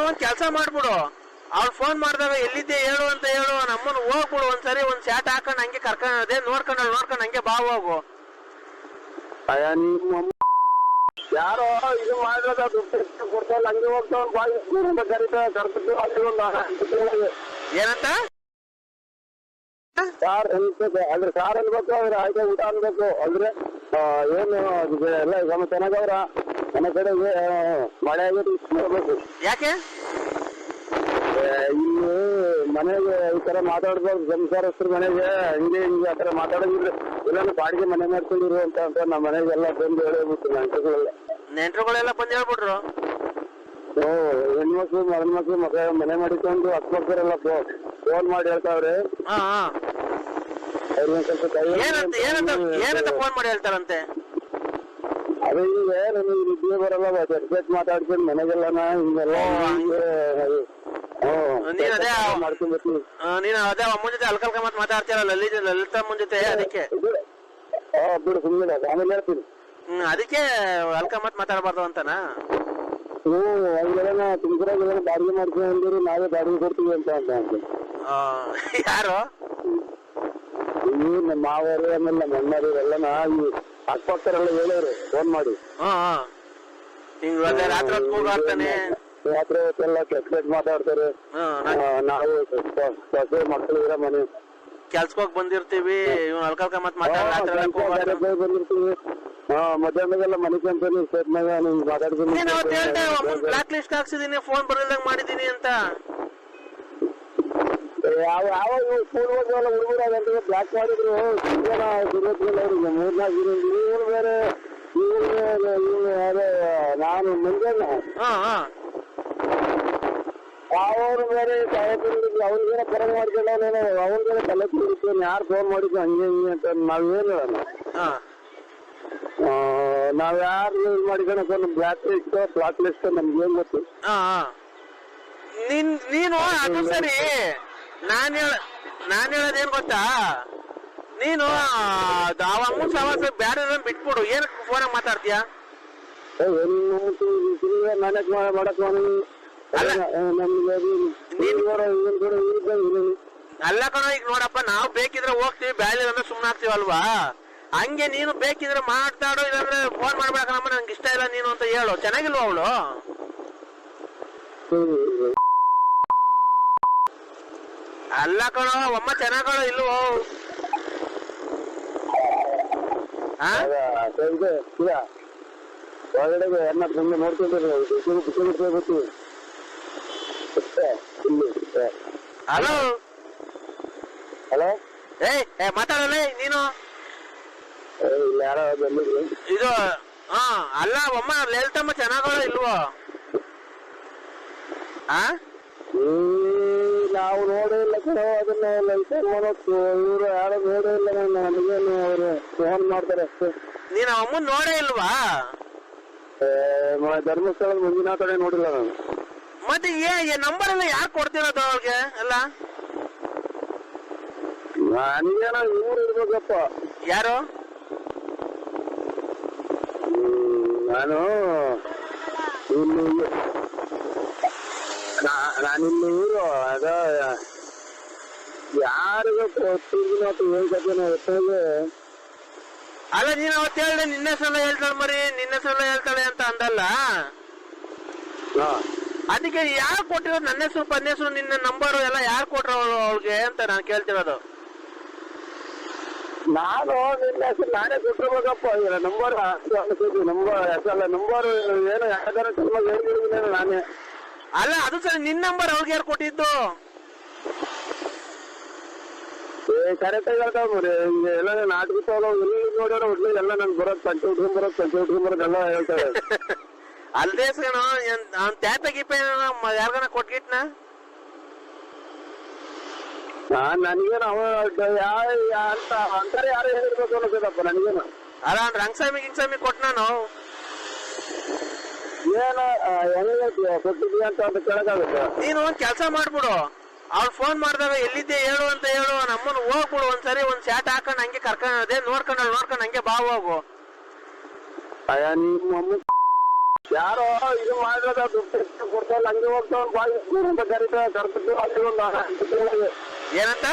ಒಂದ್ ಕೆಲಸ ಮಾಡ್ಬಿಡು, ಅವ್ಳು ಫೋನ್ ಮಾಡಿದಾಗ ಎಲ್ಲಿದ್ದೆ ಹೇಳು ಅಂತ ಹೇಳು, ನಮ್ಮನ್ನ ಹೋಗ್ಬಿಡು ಒಂದ್ಸರಿ, ಒಂದ್ ಚಾಟ್ ಹಾಕೊಂಡ್ ಹಂಗೆ ಕರ್ಕೊಂಡೇ ನೋಡ್ಕೊಂಡ್ ಹಂಗೆ ಬಾ ಹೋಗು. ಯಾರೋ ಇದು ಮಾಡಿರೋದ ದುಡ್ಡು ಕೊಡ್ತಾವಲ್ಲ ಹಂಗೆ ಹೋಗ್ತಾವ ಏನಂತ ಸಾರ್ ಅನ್ಬೇಕು ಅಂದ್ರೆ ಸಾರ್ ಅನ್ಬೇಕು, ಅವ್ರ ಆಯ್ಕೆ ಊಟ ಅನ್ಬೇಕು ಅಂದ್ರೆ ಏನು ಎಲ್ಲ ಗಮ ಚೆನ್ನಾಗವ್ರ ನನ್ನ ಕಡೆಗೆ ಮಳೆ ಆಗಬೇಕು. ಯಾಕೆ ಇಲ್ಲಿ ಮನೆಗೆ ಈ ತರ ಮಾತಾಡ್ಬಾರ್ದು, ಸಂಸಾರಸ್ಥರ ಮನೆಗೆ ಹಂಗೆ ಹಿಂಗೆ ಆ ತರ ಮಾತಾಡೋದಿದ್ರೆ ಎಲ್ಲಾನು ಬಾಡಿಗೆ ಮನೆ ಮಾಡ್ಕೊಂಡಿರು ಅಂತ ನಮ್ಮ ಮನೆಗೆಲ್ಲ ಬಂದು ಹೇಳಬೇಕು. ನೆಂಟ್ರುಗಳೆಲ್ಲ ಬಂದು ಹೇಳ್ಬಿಟ್ರು. ಹೆಣ್ಮಕ್ಳು ಮಗನ್ಮಕ್ಳು ಮನೆ ಮಾಡಿಕೊಂಡು ಅಕ್ಕಪಕ್ಕರೆಲ್ಲ ಫೋನ್ ಮಾಡಿ ಹೇಳ್ತಾವ್ರೆ. ಏನಂತ ಫೋನ್ ಮಾಡಿ ಹೇಳ್ತಾರಂತೆ? ಅದೇ ಹಿಂಗೆ ನನಗೆ ನಿದ್ದೆ ಬರಲ್ಲ, ಜಡ್ಜೆಟ್ ಮಾತಾಡ್ಕೊಂಡು ಮನೆಗೆಲ್ಲನ ಹಿಂಗೆಲ್ಲ ಮಾಡ್ಕೊಂಡ್ಬರ್ತೀನಿ. ನೀನು ಅದೇ ಅಮ್ಮನ ಜೊತೆ ಅಲ್ಕಲ್ಕ ಮತ್ ಮಾತಾಡ್ತೀರ ಲಲಿತಾ ಅಮ್ಮನ ಜೊತೆ, ಅದಕ್ಕೆ ಬಿಡು ಸುಮ್ಮನೆ ಆಮೇಲೆ ಹೇಳ್ತೀನಿ. ಅದಕ್ಕೆ ಅಲ್ಕ ಮತ್ ಮಾತಾಡಬಾರ್ದು ಅಂತನಾ? ಅಲ್ಲೆಲ್ಲ ತುಮಕೂರಾಗೆಲ್ಲ ಬಾಡಿಗೆ ಮಾಡ್ಕೊಂಡ್ರಿ, ನಾವೇ ಬಾಡಿಗೆ ಕೊಡ್ತೀವಿ ಅಂತ ಯಾರು ಈ ನಮ್ಮ ಮಾವರು ಆಮೇಲೆ ನಮ್ಮ ಅಣ್ಣರು ಎಲ್ಲನ ಈ ಅಕ್ಕಪಕ್ಕರೆಲ್ಲ ಹೇಳೋರು ಫೋನ್ ಮಾಡಿ. ರಾತ್ರಿ ಕೂಗಾಡ್ತಾನೆ, ರಾತ್ರಿ ಹೊತ್ತೆಲ್ಲ ಕೆಟ್ಟ ಮಾತಾಡ್ತಾರೆ. ನಾವು ಸೊಸೆ ಮಕ್ಕಳು ಇರೋ ಮನೆ ಕೆಲ್ಸಕ್ಕೆ ಬಂದಿರ್ತೀವಿ, ಇವ್ನು ಅಲ್ಕಲ್ಕ ಮತ್ ಬಂದಿರ್ತೀವಿ. ಮಧ್ಯಾಹ್ನದೆಲ್ಲ ಮನೆ ಕಂಪನಿ ಸ್ಟೇಟ್ನಾಗ ಮಾತಾಡ್ತೀನಿ. ಬ್ಲಾಕ್ ಲಿಸ್ಟ್ ಹಾಕ್ಸಿದೀನಿ, ಫೋನ್ ಬರಲ್ದಂಗ್ ಮಾಡಿದೀನಿ ಅಂತ. ಯಾವ ಸ್ಕೂಲ್ ಹೋದ್ವಲ್ಲ ಹುಡುಗರಾಗಂತ ಬ್ಲಾಕ್ ಮಾಡಿದ್ರು. ಅವ್ರಿಗೆ 3-4 ಇವ್ರು ಬೇರೆ ನಾನು ಮುಂಜಾನೆ ಅವರು ಬೇರೆ ಅವ್ರಿಗೇನ ಪರ ಮಾಡ್ಕೊಂಡವನೇನೋ ಅವ್ರಿಗೇನ ತಲೆ ತಿರುಗಿರ್ತೇನೆ, ಯಾರು ಫೋನ್ ಮಾಡಿದ್ದು ಹಂಗೆ ಹಿಂಗೆ ಅಂತ ನಾವೇನು ಹೇಳೋಣ. ನಾವ್ ಯಾರು ಯೂಸ್ ಮಾಡಿಕೊಂಡು ಬ್ಲಾಕ್ ಲಿಸ್ಟ್ ನಮ್ಗೇನ್ ಗೊತ್ತು. ನೀನು ಅದು ಸರಿ, ನಾನ್ ಹೇಳೋದೇನ್ ಗೊತ್ತಾ, ನೀನು ಅವ ಅಮ್ಮನ ಸವಾಸ ಬ್ಯಾಡ ಬಿಟ್ಬಿಡು, ಏನಕ್ಕೆ ಫೋನಾಗ ಮಾತಾಡ್ತೀಯ? ಮಾಡಕ್ ಅಲ್ಲ ಕಣೋ, ಈಗ ನೋಡಪ್ಪ, ನಾವು ಬೇಕಿದ್ರೆ ಹೋಗ್ತೀವಿ, ಬ್ಯಾಳೆ ಅಂದ್ರೆ ಸುಮ್ಮನೆ ಆಗ್ತೀವಲ್ವಾ? ಹಂಗೆ ನೀನು ಬೇಕಿದ್ರೆ ಮಾತಾಡೋ, ಇಲ್ಲಾಂದ್ರೆ ಫೋನ್ ಮಾಡ್ಬೇಕಮ್ಮ ನಂಗೆ ಇಷ್ಟ ಇಲ್ಲ ನೀನು ಅಂತ ಹೇಳು. ಚೆನ್ನಾಗಿಲ್ವ ಅವಳು? ಅಲ್ಲ ಕಣೋ, ಅಮ್ಮ ಚೆನ್ನಾಗೋ ಇಲ್ವೋ? ಹೊರಗಡೆಗೆ ಎಲ್ಲ ಸುಮ್ಮನೆ ನೋಡ್ಕೊಂಡು ಹಲೋ ಹಲೋ ಮಾತಾಡಲ್ಲ ನೀನು? ಯಾರೋ ಇದು ಅಲ್ಲ ಅಮ್ಮ ಲಲಿತಮ್ಮ ಚೆನ್ನಾಗೋ ಇಲ್ವೋ? ನಾವು ನೋಡೇ ಇಲ್ಲ ಕಣೋ ಅದನ್ನ. ಇವರು ಯಾರು ನೋಡೇ ಇಲ್ಲ, ನನಗೇನು ಅವರು ಫೋನ್ ಮಾಡ್ತಾರೆ ಅಷ್ಟೇ. ನೀನ್ ಅಮ್ಮನ್ ನೋಡೇ ಇಲ್ವಾ? ಧರ್ಮಸ್ಥಳದ ಮಂಜುನಾಥನೇ ನೋಡಿಲ್ಲ ನಾನು. ಮತ್ತೆ ನಂಬರ್ ಎಲ್ಲ ಯಾರು ಕೊಡ್ತಿರೋದು ಅವ್ರಿಗೆ ಎಲ್ಲ? ನನಗೇನೋ ಇವ್ರು ಇರ್ಬೇಕಪ್ಪ. ಯಾರು? ನಾನು ನಾನಿಲ್ಲಿ ಇವರು ಅದ ಯಾರಿಗೂ ಹೇಳ್ಕೊತೀನಿ. ಅಲ್ಲ ನೀನ್ ಅವತ್ತು ಹೇಳ್ದೆ ನಿನ್ನ ಸಲ ಹೇಳ್ತಾಳೆ ಮರಿ, ನಿನ್ನ ಸಲ ಹೇಳ್ತಾಳೆ ಅಂತ ಅಂದಲ್ಲ, ಅದಕ್ಕೆ ಯಾರು ಕೊಟ್ಟಿರೋದು? ನನ್ನ ಹೆಸರು ಪನ್ನ ಹೆಸರು ನಿನ್ನ ನಂಬರು ಎಲ್ಲ ಯಾರು ಕೊಟ್ರು ಅವ್ರಿಗೆ ಅಂತ ನಾನು ಕೇಳ್ತಿರೋದು. ನಾನು ನಿನ್ನ ಹೆಸರು ನಾನೇ ಕೊಟ್ಟಿರ್ಬೇಕಪ್ಪ. ನಂಬರ್ ನಂಬರ್ ಏನು ಯಾವ್ದಾರ ಹೇಳಿದ್ದೀನಿ ನಾನೇ. ಅಲ್ಲ ಅದು ಸರಿ, ನಿನ್ನ ನಂಬರ್ ಅವ್ರಿಗೆ ಯಾರು ಕೊಟ್ಟಿದ್ದು? ಕರೆಕ್ಟ್ ಆಗಿ ಹೇಳ್ತಾವ ಮರಿ, ಹಿಂಗೆ ಎಲ್ಲ ನಾಟಕ ಎಲ್ಲಿ ನೋಡ್ಯಾರ ಒಡ್ಲಿ ಎಲ್ಲ ನನ್ಗೆ ಬರೋದು ಪಂಚೆ ಉಟ್ಕೊಂಬರೋದು ಎಲ್ಲ ಹೇಳ್ತಾರೆ. ಅಲ್ದೇ ಸಣ ಅವ್ನ ತ್ಯಾಪ ಗೀಪ ಯಾರ್ಗಾನ ಕೊಟ್ಗಿಟ್ನ? ನನಗೇನು ಅವ ಅಂತ ಅಂತಾರೆ ಯಾರು ಹೇಳಿರ್ಬೇಕು ಅನ್ನೋದಪ್ಪ ನನಗೇನು. ಅಲ್ಲ ರಂಗಸ್ವಾಮಿ ಗಿಂಗಸ್ವಾಮಿ ಕೊಟ್ನಾನು ಏನು ಕೊಟ್ಟಿದ್ವಿ ಅಂತ ಕೇಳಕ್ಕಾಗುತ್ತೆ? ನೀನು ಒಂದ್ ಕೆಲಸ ಮಾಡ್ಬಿಡು, ಅವ್ಳು ಫೋನ್ ಮಾಡಿದಾಗ ಎಲ್ಲಿದ್ದೆ ಹೇಳು ಅಂತ ಹೇಳು, ನಮ್ಮನ್ನ ಹೋಗ್ಬಿಡು ಒಂದ್ಸರಿ, ಒಂದ್ ಚಾಟ್ ಹಾಕೊಂಡ್ ಹಂಗೆ ಕರ್ಕೊಂಡೇ ನೋಡ್ಕೊಂಡ್ ಹಂಗೆ ಬಾ ಹೋಗು. ನಿಮ್ಮ ಯಾರೋ ಇದು ಮಾಡಿರೋದ ದುಡ್ಡು ಕೊಡ್ತಾ ಇಲ್ಲ, ಹಂಗೆ ಹೋಗ್ತಾವ್ ಬಾಯಿ ಅಂತ ಕರೀತಾ ಕರ್ಬಿಟ್ಟು ಅಲ್ಲಿ ಒಂದು ಏನಂತ